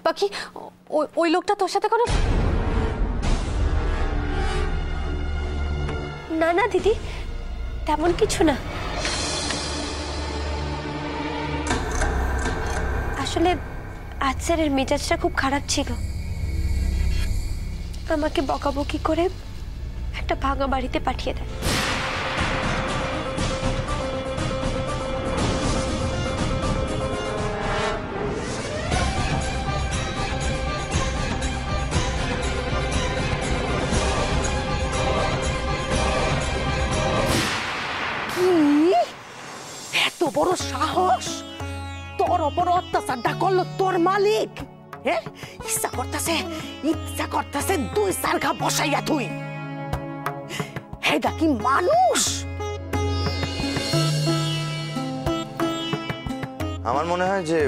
পাখি ওই লোকটা তোর সাথে কোনো? না না দিদি, তেমন কিছু না। আসলে আজ স্যারের মেজাজটা খুব খারাপ ছিল, আমাকে বকাবকি করে একটা ভাঙা বাড়িতে পাঠিয়ে দেয়। এত বড় সাহস! তোর ওপর অত্যাচারটা করলো তোর মালিক। হ্যাঁ, ইচ্ছা করতেছে দুই সারঘা বসাইয়া তুই। এটা কি মানুষ? আমার মনে হয় যে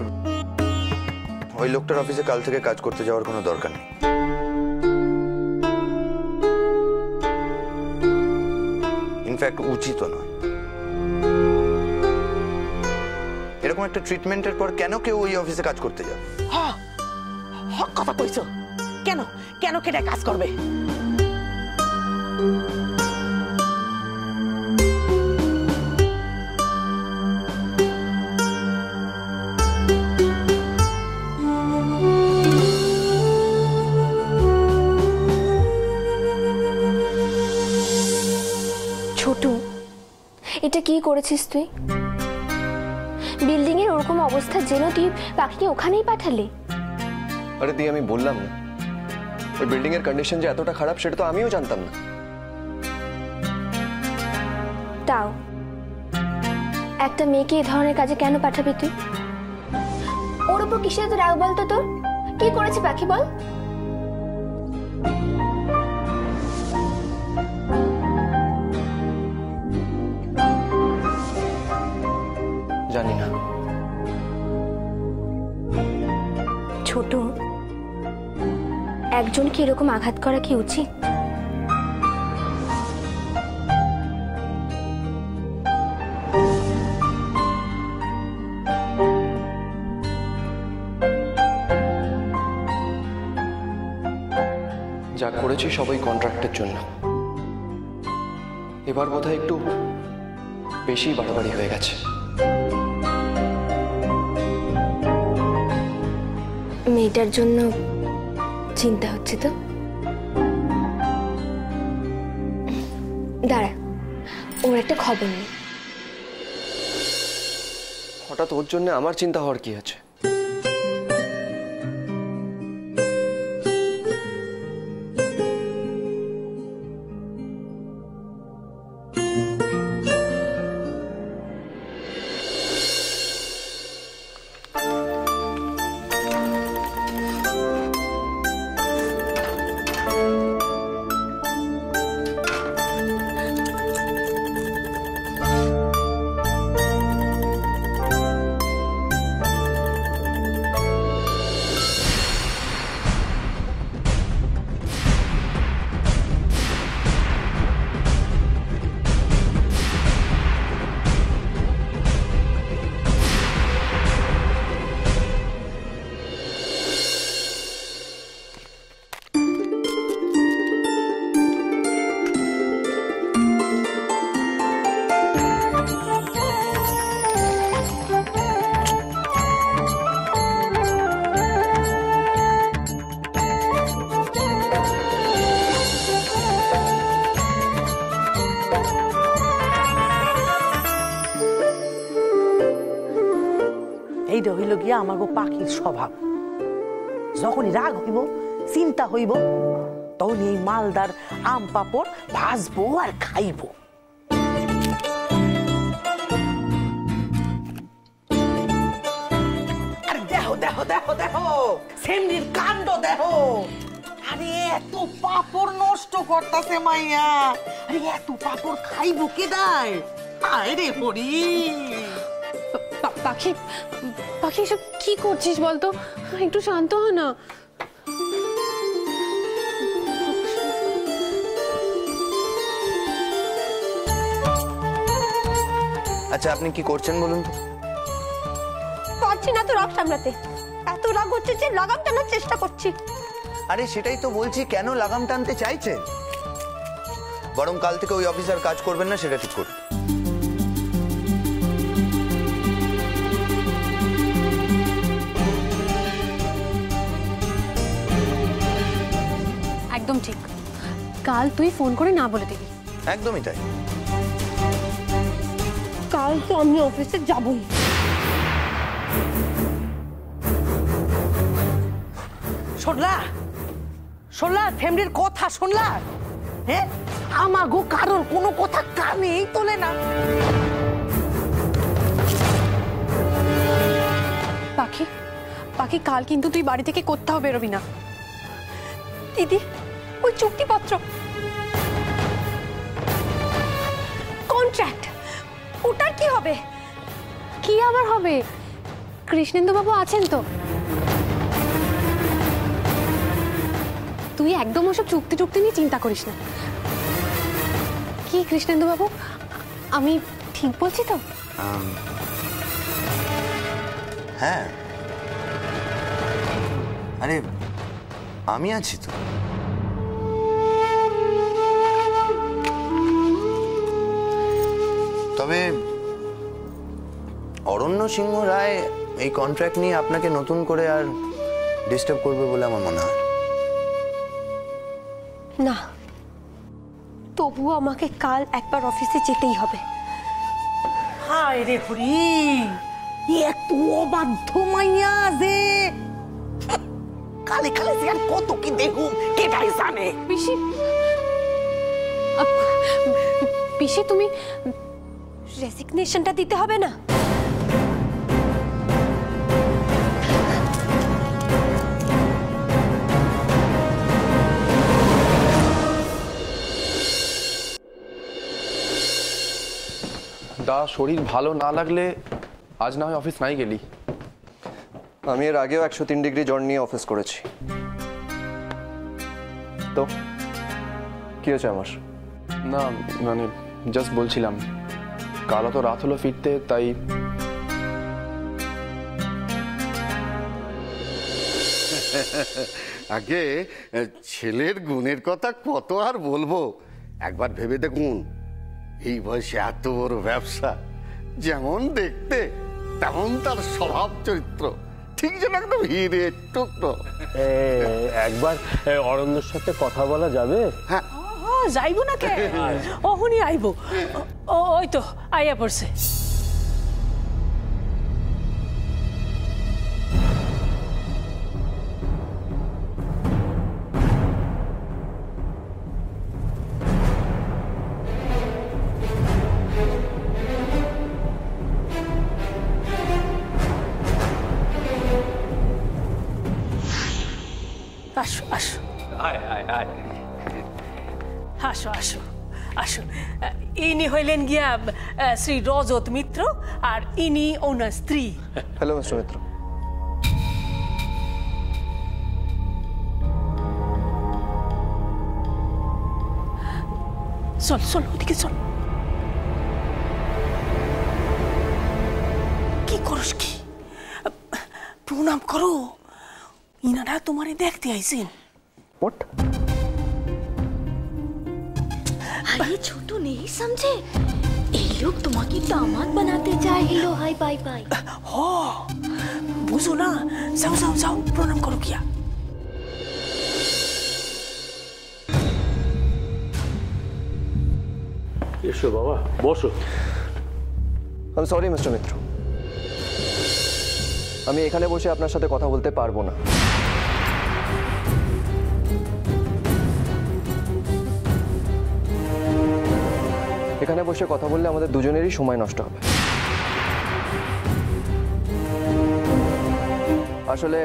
ওই লোকটার অফিসে কাল থেকে কাজ করতে যাওয়ার কোনো দরকার নেই। ইনফ্যাক্ট উচিত নয়। এরকম একটা ট্রিটমেন্টের পর কেন কেউ ওই অফিসে কাজ করতে যাবে? হক কথা কইছো। কেন কেন কেটে কাজ করবে? ছোট, এটা কি করেছিস তুই? বিল্ডিং এর ওরকম অবস্থা জেনে তুই পাখিকে ওখানেই পাঠালি? আরে দি, আমি বললাম না ওই বিল্ডিং এর কন্ডিশন যে এতটা খারাপ সেটা তো আমিও জানতাম না। তাও একটা মেয়েকে এই ধরনের কাজে কেন পাঠাবি তুই? ওর উপর কিসের এত রাগ বলতো তোর? কি করেছে পাখি বল? জানি না। ছোট, একজনকে এরকম আঘাত করা কি উচিত? যা করেছি সবাই কন্ট্রাক্টের জন্য। এবার বোধহয় একটু বেশি বাড়াবাড়ি হয়ে গেছে। মেয়েটার জন্য চিন্তা হচ্ছে তো? দাঁড়া, ওর একটা খবর নেই। হঠাৎ ওর জন্য আমার চিন্তা হওয়ার কি আছে? এইটা হইল গিয়া আমাগো পাখির স্বভাব। যখনই রাগ হইব, চিন্তা হইব, তখন এই মালদার আম পাপড় ভাজবো আর খাইব। আরে দেখো দেখো দেখো দেখো, সেমনির কাণ্ড দেখো। আরে এত পাপড় নষ্ট করতেছে মাইয়া। আরে এত পাপড় খাইব কে দেয়? আয় রে পড়ি। পাখি পাখি সব কি করছিস বলতো? একটু শান্ত হ না। আচ্ছা, আপনি কি করছেন বলুন তো? পারছি না তো রাগ সামলাতে। এত রাগ হচ্ছে যে লাগাম টানার চেষ্টা করছি। আরে সেটাই তো বলছি, কেন লাগাম টানতে চাইছেন? বরং কাল থেকে ওই অফিসার কাজ করবেন না সেটা ঠিক করুন। একদম ঠিক, কাল তুই ফোন করে না বলে দিবি। একদমই তাই। কাল তো আমি অফিসে যাবই। শুনলা শুনলা ফ্যামিলির কথা শুনলা? হ্যাঁ, আমাগো কারোর কোনো কথা কানেই তোলে না। পাখি পাখি, কাল কিন্তু তুই বাড়ি থেকে কোথাও বেরোবি না। দিদি, ওই চুক্তিপত্র, কন্ট্রাক্ট, ওটার কি হবে? কি আবার হবে? কৃষ্ণেন্দু বাবু আছেন তো। তুই একদম ওসব চুক্তি টুক্তি নিয়ে চিন্তা করিস না। কি কৃষ্ণেন্দু বাবু, আমি ঠিক বলছি তো? হ্যাঁ, আরে আমি আছি তো। তবে অরণ্য সিংহ রায় এই কন্ট্রাক্ট নিয়ে আপনাকে নতুন করে আর ডিস্টার্ব করবে বলে আমার মনে হয় না, তবুও আমাকে কাল একবার অফিসে যেতেই হবে। হায় রে হরি, এত অবাধ্য মাইয়া যে কালে কালে যে আর কত কি দেখুম কেটাই জানে। পিসি, পিসি তুমি রেজিগনেশনটা দিতে হবে না? দা, শরীর ভালো না লাগলে আজ না হয় অফিস নাই গেলি। আমি এর আগেও 103 ডিগ্রি জ্বর নিয়ে অফিস করেছি। তো কি হয়েছে আমার? না মানে জাস্ট বলছিলাম, কাল তো রাত হলো ফিরতে, তাই। আগে ছেলের গুণের কথা কত আর বলবো, একবার ভেবে দেখুন, এই বয়সে এত বড় ব্যবসা, যেমন দেখতে তেমন তার স্বভাব চরিত্র, ঠিক যেন একদম হিরে টুকরো। একবার অরণ্যর সাথে কথা বলা যাবে? হ্যাঁ, যাইব না কে, অহনি আইব। ওই তো আইয়া পড়ছে। আসো আসো, আসো আসো আসো। ইনি হইলেন গিয়া শ্রী রজত মিত্র, আর ইনি ওনার স্ত্রী। হ্যালো মিস্টার মিত্র। চল চল, ওদিকে চল। কি করস কি? প্রণাম করো, ইনারা তোমারে দেখতে আইছেন। হোয়াট? अरे छोटू नहीं समझे, ये लोग तुम्हारी दामाद बनाते जाए। Hello hi bye bye. हो बुझो ना, जाओ जाओ जाओ, प्रणाम करो किया। এসো বাবা, বসো। আমি সরি মিস্টার মিত্র, আমি এখানে বসে আপনার সাথে কথা বলতে পারবো না। এখানে বসে কথা বললে আমাদের দুজনেরই সময় নষ্ট হবে। আসলে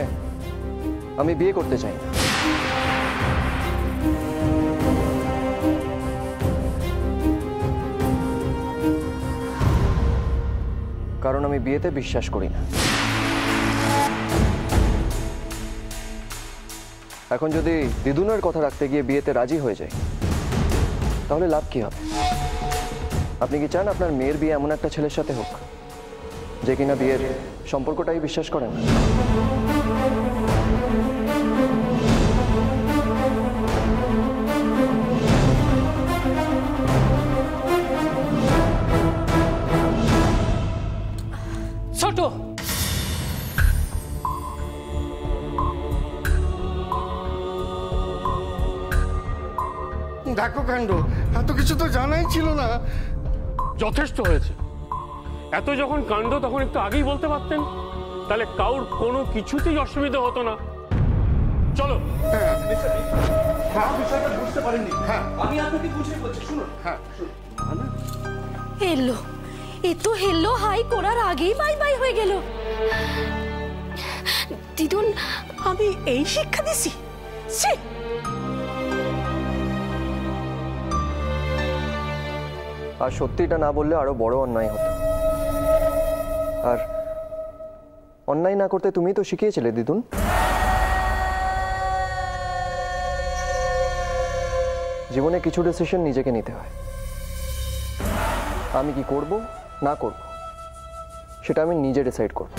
আমি বিয়ে করতে চাই না। কারণ আমি বিয়েতে বিশ্বাস করি না। এখন যদি দিদুনের কথা রাখতে গিয়ে বিয়েতে রাজি হয়ে যায়, তাহলে লাভ কি হবে? আপনি কি চান আপনার মেয়ের বিয়ে এমন একটা ছেলের সাথে হোক যে কিনা বিয়ের সম্পর্কটাই বিশ্বাস করেন? দেখো কাণ্ড, এত কিছু তো জানাই ছিল না। যথেষ্ট হয়েছে। এত যখন কাণ্ড তখন একটু আগেই বলতে পারতেন, তাহলে কাউর কোনো কিছুতেই অসুবিধা হতো না। চলো। বুঝতে পারেননি, আমি আপনাকে বুঝিয়ে বলছি, শুনুন। হেলো, এ তো হেলো হাই করার আগেই বাই বাই হয়ে গেল। দিদুন, আমি এই শিক্ষা দিছি? আর সত্যিটা না বললে আরো বড় অন্যায় হতো। আর অন্যায় না করতে তুমি তো শিখিয়েছিলে দিদুন। জীবনে কিছু ডিসিশন নিজেকে নিতে হয়। আমি কি করব না করব সেটা আমি নিজে ডিসাইড করব।